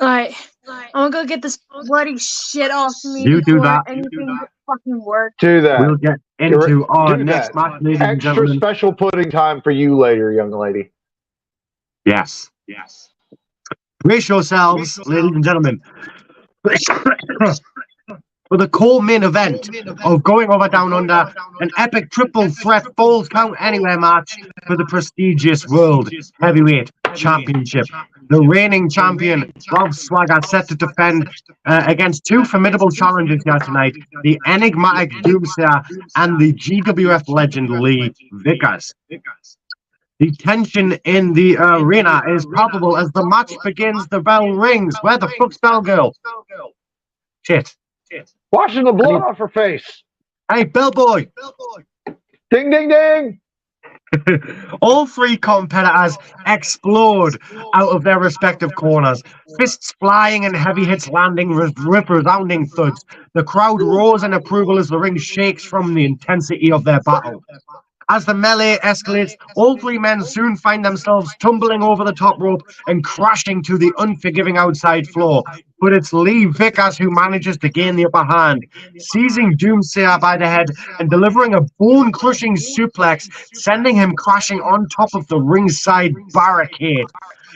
Alright. I'm gonna go get this bloody shit off me. You do that. Anything fucking work. Do that. We'll get into our next match, ladies and Extra gentlemen. special pudding time for you later, young lady. Yes. Brace yourselves, ladies and gentlemen. For the core main event of Going Over Down Under, an epic triple threat Falls Count Anywhere match for the prestigious World Heavyweight Championship. The reigning champion, Rob Swagger, set to defend against two formidable challengers here tonight, the enigmatic Doomsayer and the GWF legend Lee Vickers. The tension in the arena is palpable as the match begins. The bell rings. Where the fuck's Bell Girl? Shit. Washing the blood off her face. Hey, bellboy. Ding, ding, ding. All three competitors explode out of their respective corners, fists flying and heavy hits landing with resounding thuds. The crowd roars in approval as the ring shakes from the intensity of their battle. As the melee escalates, all three men soon find themselves tumbling over the top rope and crashing to the unforgiving outside floor. But it's Lee Vickers who manages to gain the upper hand, seizing Doomsayer by the head and delivering a bone-crushing suplex, sending him crashing on top of the ringside barricade.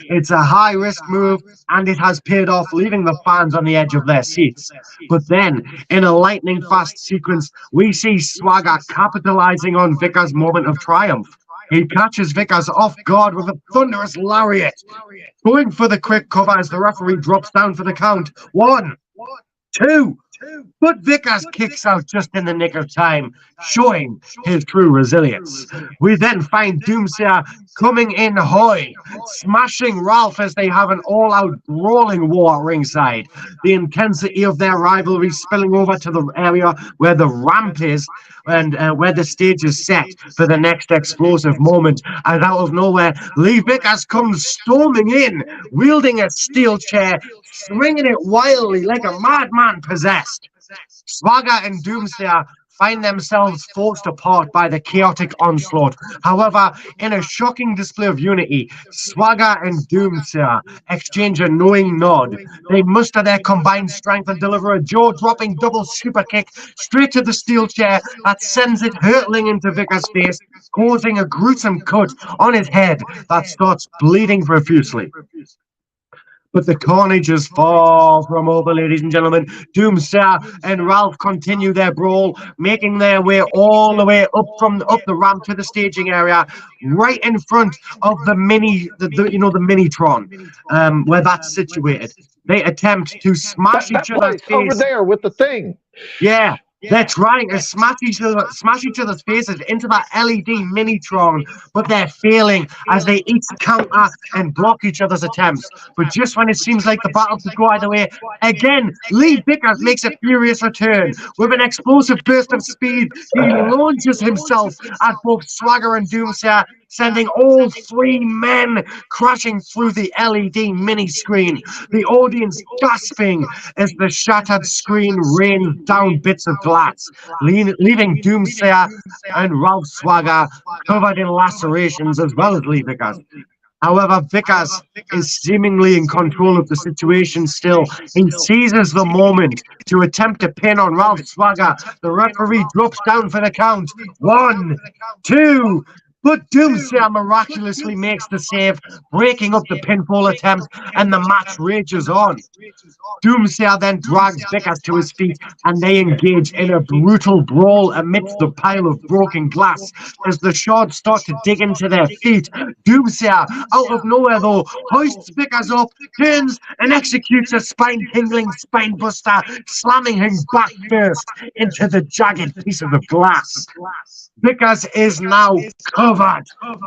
It's a high-risk move, and it has paid off, leaving the fans on the edge of their seats. But then, in a lightning-fast sequence, we see Swagger capitalizing on Vickers' moment of triumph. He catches Vickers off guard with a thunderous lariat, going for the quick cover as the referee drops down for the count. 1, 2... But Vickers kicks out just in the nick of time, showing his true resilience. We then find Doomsayer coming in high, smashing Ralph as they have an all-out brawling war at ringside. The intensity of their rivalry spilling over to the area where the ramp is and where the stage is set for the next explosive moment. And out of nowhere, Lee Vickers comes storming in, wielding a steel chair, swinging it wildly like a madman possessed. Swagger and Doomsayer find themselves forced apart by the chaotic onslaught. However, in a shocking display of unity, Swagger and Doomsayer exchange a knowing nod. They muster their combined strength and deliver a jaw-dropping double super kick straight to the steel chair that sends it hurtling into Vickers' face, causing a gruesome cut on his head that starts bleeding profusely. But the carnage is far from over, ladies and gentlemen. Doomsayer and Ralph continue their brawl, making their way all the way up the ramp to the staging area, right in front of the Minitron, where that's situated. They attempt to smash each other's face over there with the thing. Yeah. They're trying to smash each other's faces into that LED Minitron, but they're failing as they each counter and block each other's attempts. But just when it seems like the battle could go either way, again, Lee Vickers makes a furious return. With an explosive burst of speed, he launches himself at both Swagger and Doomsayer, sending all three men crashing through the LED mini screen. The audience gasping as the shattered screen rains down bits of glass, leaving Doomsayer and Ralph Swagger covered in lacerations as well as Lee Vickers. However, Vickers is seemingly in control of the situation still. He seizes the moment to attempt a pin on Ralph Swagger. The referee drops down for the count. 1, 2... But Doomsayer miraculously makes the save, breaking up the pinfall attempt, and the match rages on. Doomsayer then drags Vickers to his feet, and they engage in a brutal brawl amidst the pile of broken glass. As the shards start to dig into their feet, Doomsayer, out of nowhere though, hoists Vickers up, turns, and executes a spine-tingling spine buster, slamming him back first into the jagged pieces of glass. Vickers is now covered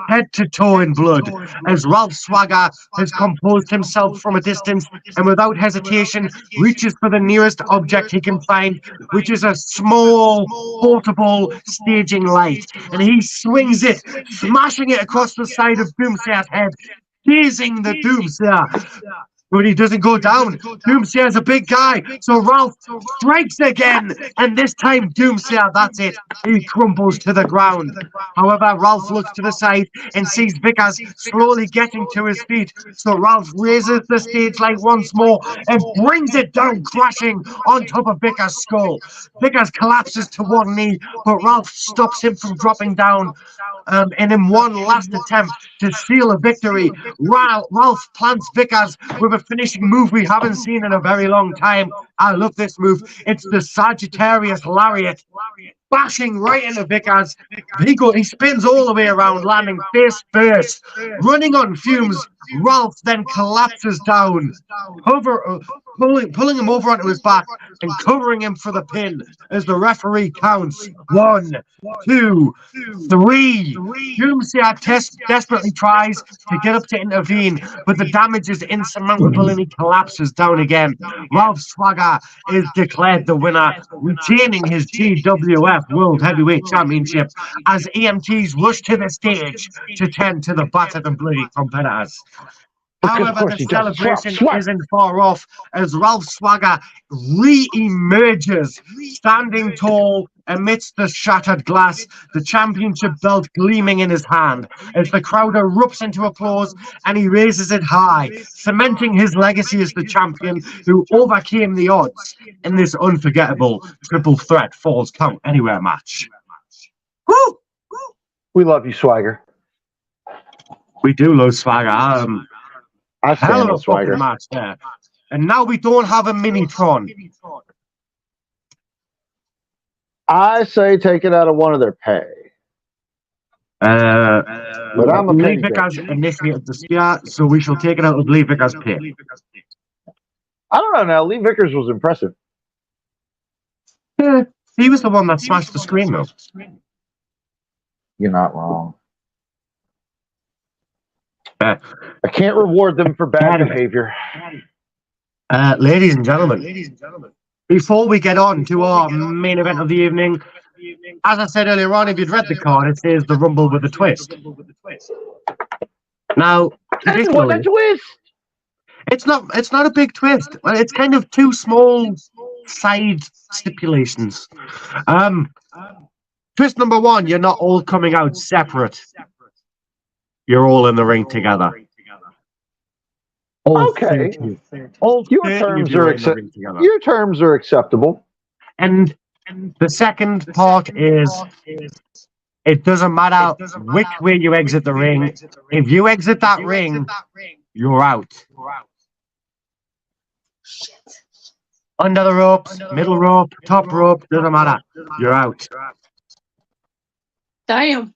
head to toe in blood as Ralph Swagger has composed himself from a distance and without hesitation reaches for the nearest object he can find, which is a small portable staging light, and he swings it, smashing it across the side of Doomsayer's head, teasing the Doomsayer. But he doesn't go down. Doomsayer's a big guy, so Ralph strikes again, and this time Doomsayer, that's it, he crumbles to the ground. However, Ralph looks to the side and sees Vickers slowly getting to his feet, so Ralph raises the stage light once more and brings it down, crashing on top of Vickers' skull. Vickers collapses to one knee, but Ralph stops him from dropping down. And in one last attempt to seal a victory, Ralph plants Vickers with a finishing move we haven't seen in a very long time. I love this move. It's the Sagittarius Lariat, bashing right into Vickers. He spins all the way around, landing face first. Running on fumes, Ralph then collapses down, pulling him over onto his back and covering him for the pin as the referee counts 1, 2, 3. Doomsayer desperately tries to get up to intervene, but the damage is insurmountable and he collapses down again. Ralph Swagger is declared the winner, retaining his GWF World Heavyweight Championship as EMTs rush to the stage to tend to the battered and bloody competitors. However, the celebration isn't far off as Ralph Swagger re-emerges, standing tall amidst the shattered glass, the championship belt gleaming in his hand, as the crowd erupts into applause and he raises it high, cementing his legacy as the champion who overcame the odds in this unforgettable triple threat Falls Count Anywhere match. Woo! We love you, Swagger. We do love Swagger. I hell of a Swagger fucking match there. And now we don't have a mini-tron. I say take it out of one of their pay. But I'm a Lee Vickers initiated the spear, so we shall take it out of Lee Vickers' pay. I don't know now. Lee Vickers was impressive. Yeah, he was the one that smashed the screen, though. You're not wrong. I can't reward them for bad behavior. Ladies and gentlemen, before we get on to our main event of the evening, as I said earlier on, if you'd read the card, it says the Rumble with a twist. Now, traditionally, it's not a big twist. Well, it's kind of two small side stipulations. Twist number one, you're not all coming out separate. You're all in the ring together. Okay. Your terms are acceptable. And the second part is it doesn't matter which way you exit the ring. If you exit that ring, you're out. Under the ropes, middle rope, top rope, doesn't matter. You're out. Damn.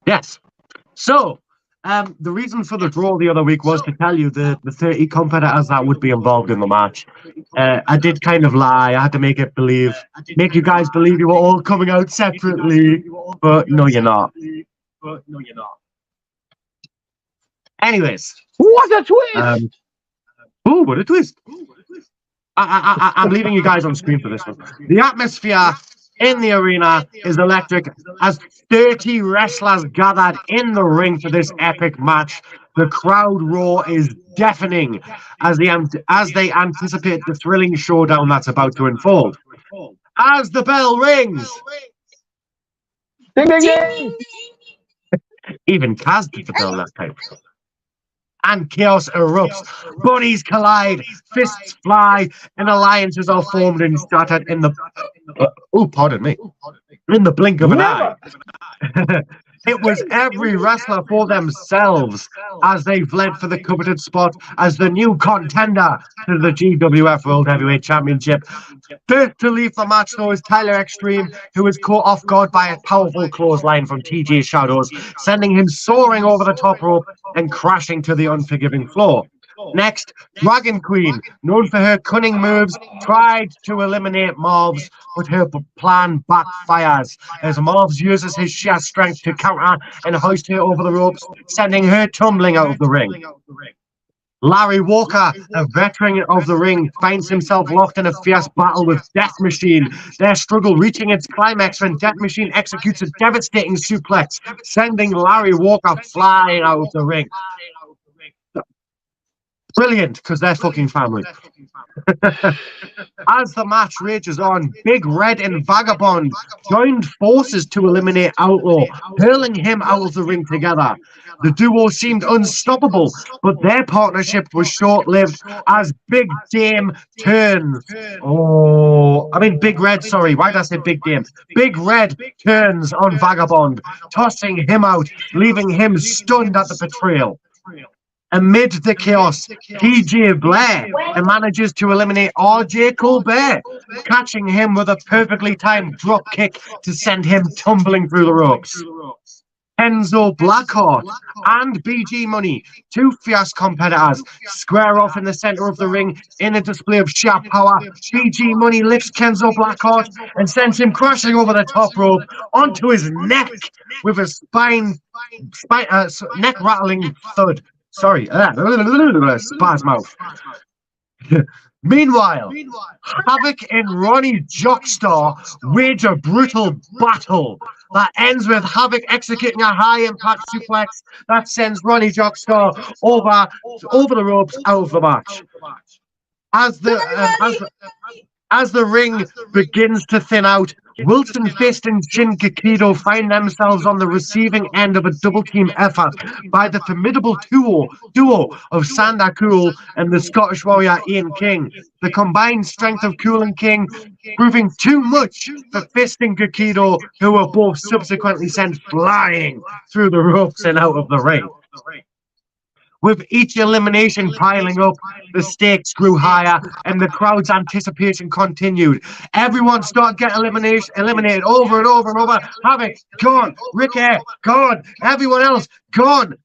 Yes. So, the reason for the draw the other week was to tell you the 30 competitors that would be involved in the match. I did kind of lie. I had to make you guys believe you were all coming out separately, but no, you're not. Anyways. What a twist! Ooh, what a twist. I'm leaving you guys on screen for this one. The atmosphere in the arena is electric as 30 wrestlers gathered in the ring for this epic match. The crowd roar is deafening as they anticipate the thrilling showdown that's about to unfold. As the bell rings, ding, ding, ding. Even Kaz did the bell that time. And chaos erupts. Bodies collide, fists fly, and alliances are formed and started in the in the blink of an eye. It was every wrestler for themselves as they fled for the coveted spot as the new contender to the GWF World Heavyweight Championship. First to leave the match, though, is Tyler Xtreme, who was caught off guard by a powerful clothesline from TJ Shadows, sending him soaring over the top rope and crashing to the unforgiving floor. Next, Dragon Queen, known for her cunning moves, tried to eliminate Marvs, but her plan backfires as Marvs uses his sheer strength to counter and hoist her over the ropes, sending her tumbling out of the ring. Larry Walker, a veteran of the ring, finds himself locked in a fierce battle with Death Machine. Their struggle reaching its climax when Death Machine executes a devastating suplex, sending Larry Walker flying out of the ring. Brilliant, because they're fucking family. As the match rages on, Big Red and Vagabond joined forces to eliminate Outlaw, hurling him out of the ring together. The duo seemed unstoppable, but their partnership was short-lived as Big Dame turns. Big Red, sorry. Why did I say Big Dame? Big Red turns on Vagabond, tossing him out, leaving him stunned at the betrayal. Amid the chaos, PJ Blaire manages to eliminate RJ Colbert, catching him with a perfectly timed drop kick to send him tumbling through the ropes. Kenzo BlackHeart and BG Money, two fierce competitors, square off in the center of the ring in a display of sheer power. BG Money lifts Kenzo BlackHeart and sends him crashing over the top rope onto his neck with a neck rattling thud. Sorry, spaz mouth. Meanwhile, Havoc and Ronnie Jockstar wage a brutal battle that ends with Havoc executing a high-impact suplex that sends Ronnie Jockstar over the ropes out of the match. As the ring begins to thin out, Wilson Fist and Shin Gekido find themselves on the receiving end of a double-team effort by the formidable duo of Sanda Cool and the Scottish Warrior Ian King. The combined strength of Cool and King proving too much for Fist and Gekido, who were both subsequently sent flying through the ropes and out of the ring. With each elimination piling up, the stakes grew higher and the crowd's anticipation continued. Everyone started getting eliminated over and over and over. Havoc, gone. Rick Heir, gone. Everyone else, gone.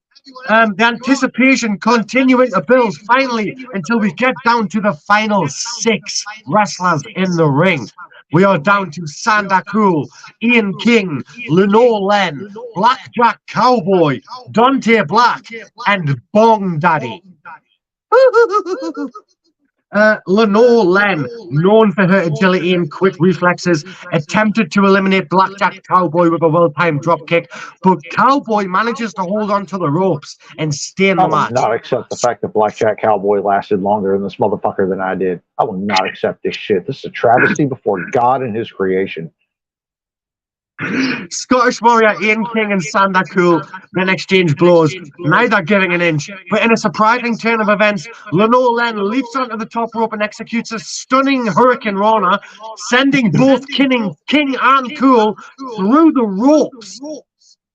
The anticipation continuing to build finally until we get down to the final 6 wrestlers in the ring. We are down to Sanda Cool, Ian King, Lenore Len, Blackjack Cowboy, Dante Black, and Bong Daddy. Lenore Len, known for her agility and quick reflexes, attempted to eliminate Blackjack Cowboy with a well-timed dropkick, but Cowboy manages to hold on to the ropes and stay in the match. I will not accept the fact that Blackjack Cowboy lasted longer in this motherfucker than I did. I will not accept this shit. This is a travesty before God and his creation. Scottish Warrior Ian King and Sanda Cool then exchange blows, neither giving an inch. But in a surprising turn of events, Lenore Len leaps onto the top rope and executes a stunning Hurricane Rana, sending both King and Cool through the ropes.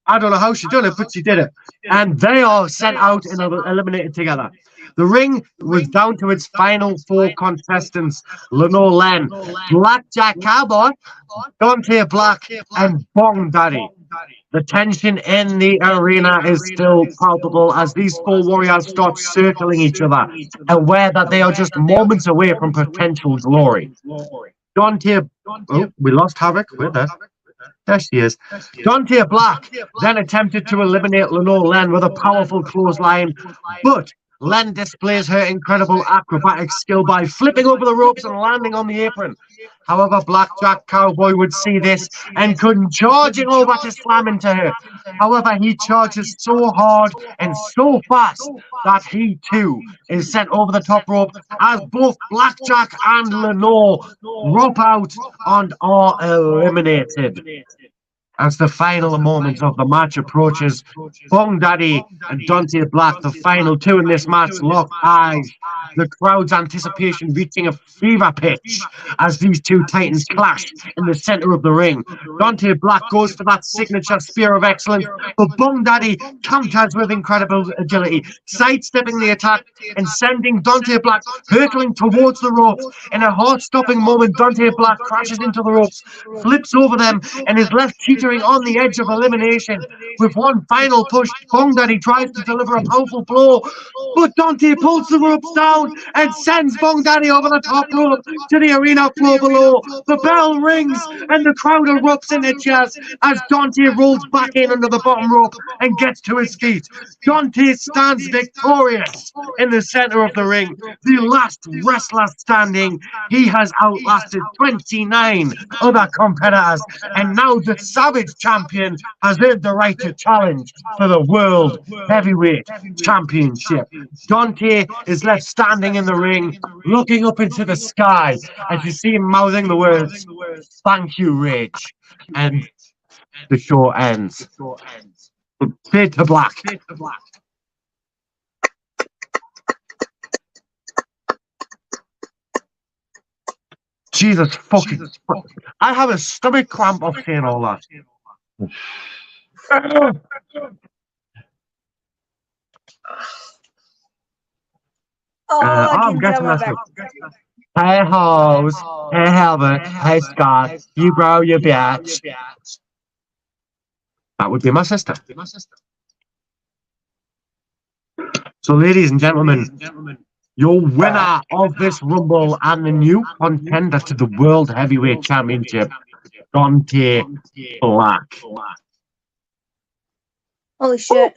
I don't know how she done it, but she did it. And they are sent out and eliminated together. The ring was down to its final 4 contestants: Lenore Len, Blackjack Cowboy, Dante Black, and Bong Daddy. The tension in the arena is still palpable as these 4 warriors start circling each other, aware that they are just moments away from potential glory. We lost Havoc. Where there? There she is. Dante Black then attempted to eliminate Lenore Len with a powerful clothesline, but Len displays her incredible acrobatic skill by flipping over the ropes and landing on the apron. However, Blackjack Cowboy would see this and come charging over to slam into her. However, he charges so hard and so fast that he too is sent over the top rope as both Blackjack and Lenore drop out and are eliminated. As the final moments of the match approaches, Bong Daddy and Dante Black, the final 2 in this match, lock eyes, the crowd's anticipation reaching a fever pitch as these 2 titans clash in the center of the ring. Dante Black goes for that signature spear of excellence, but Bong Daddy counters with incredible agility, sidestepping the attack and sending Dante Black hurtling towards the ropes. In a heart-stopping moment, Dante Black crashes into the ropes, flips over them, and is left teetering on the edge of elimination. With one final push, Bong Daddy tries to deliver a powerful blow, but Dante pulls the ropes down and sends Bong Daddy over the top rope to the arena floor below. The bell rings and the crowd erupts into cheers as Dante rolls back in under the bottom rope and gets to his feet. Dante stands victorious in the center of the ring, the last wrestler standing. He has outlasted 29 other competitors, and now the Savage champion has earned the right to challenge for the World Heavyweight Championship. Dante is left standing in the ring, looking up into the sky as you see him mouthing the words, "Thank you, Rage." And the show ends. Fade to black. Jesus fucking... I have a stomach cramp of saying all that. I'm guessing that's it. Hey, hoes. Hey, Albert. Hey, Scott. You bro, you bitch. That would be my sister. So, ladies and gentlemen, your winner of this Rumble and the new contender to the World Heavyweight Championship, Dante Black. Holy shit.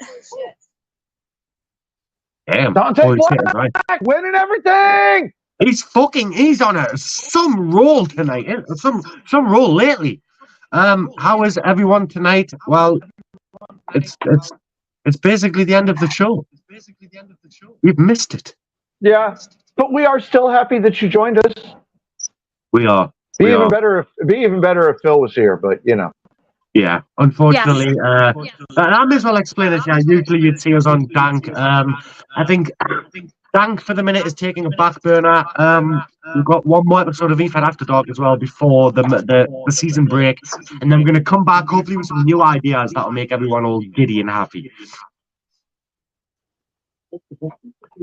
Damn. Dante Holy Black, shit, right. winning everything. He's on some roll tonight, some roll lately. How is everyone tonight? Well, it's basically the end of the show. We've missed it. Yeah, but we are still happy that you joined us. We are. Be even better if Phil was here, but you know. Yeah, unfortunately, I may as well explain it. Yeah, usually you'd see us on Dank. I think Dank for the minute is taking a back burner. We've got one more episode of EFED After Dark as well before the season break, and then we're going to come back hopefully with some new ideas that'll make everyone all giddy and happy,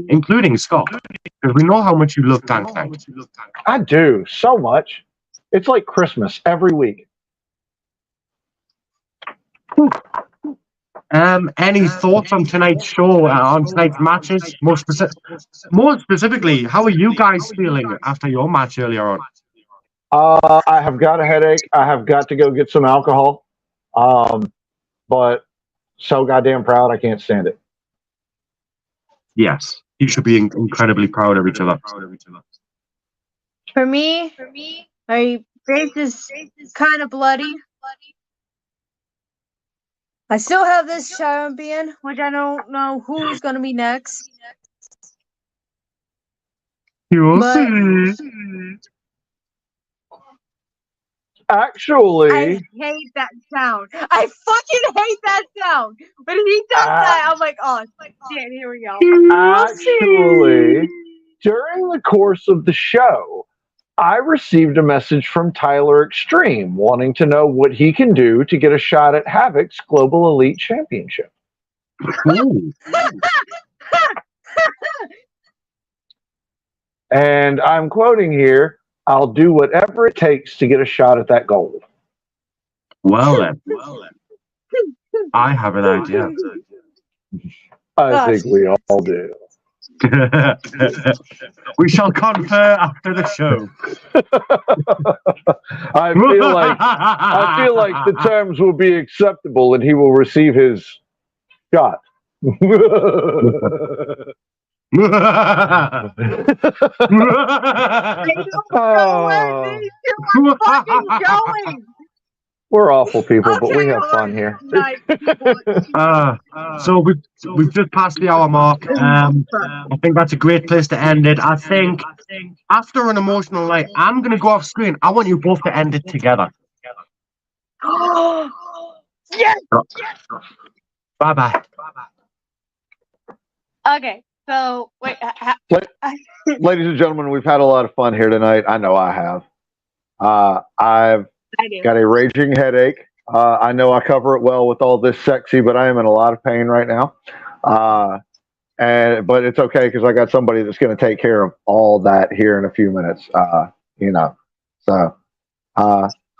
including Scott, because we know how much you love Dank Night. I do so much. It's like Christmas every week. Any thoughts on tonight's show, on tonight's matches? More specifically, how are you guys feeling after your match earlier on? I have got a headache. I have got to go get some alcohol. But so goddamn proud, I can't stand it. Yes, you should be incredibly proud of each other. For me, my face is kind of bloody. I still have this champion, which I don't know who's going to be next. You'll see. Actually, I hate that sound. I fucking hate that sound. When he does that, I'm like, oh, shit, here we go. Actually, during the course of the show, I received a message from Tyler Xtreme wanting to know what he can do to get a shot at Havoc's Global Elite Championship. And I'm quoting here, I'll do whatever it takes to get a shot at that gold. Well then. I have an idea. I think we all do. We shall confer after the show. I feel like the terms will be acceptable and he will receive his shot. We're awful people, but we have fun here. So we've just passed the hour mark. I think that's a great place to end it. I think after an emotional night, I'm going to go off screen. I want you both to end it together. Yes! Bye-bye. Okay, so, wait. Ladies and gentlemen, we've had a lot of fun here tonight. I know I have. I've got a raging headache. I know I cover it well with all this sexy, but I am in a lot of pain right now. But it's okay because I got somebody that's going to take care of all that here in a few minutes. So,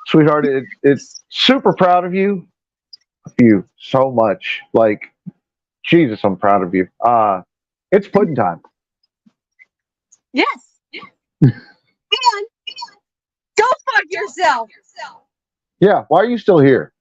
sweetheart, it's super proud of you. You so much. Like, Jesus, I'm proud of you. It's pudding time. Yes. And go fuck yourself. Yeah, why are you still here?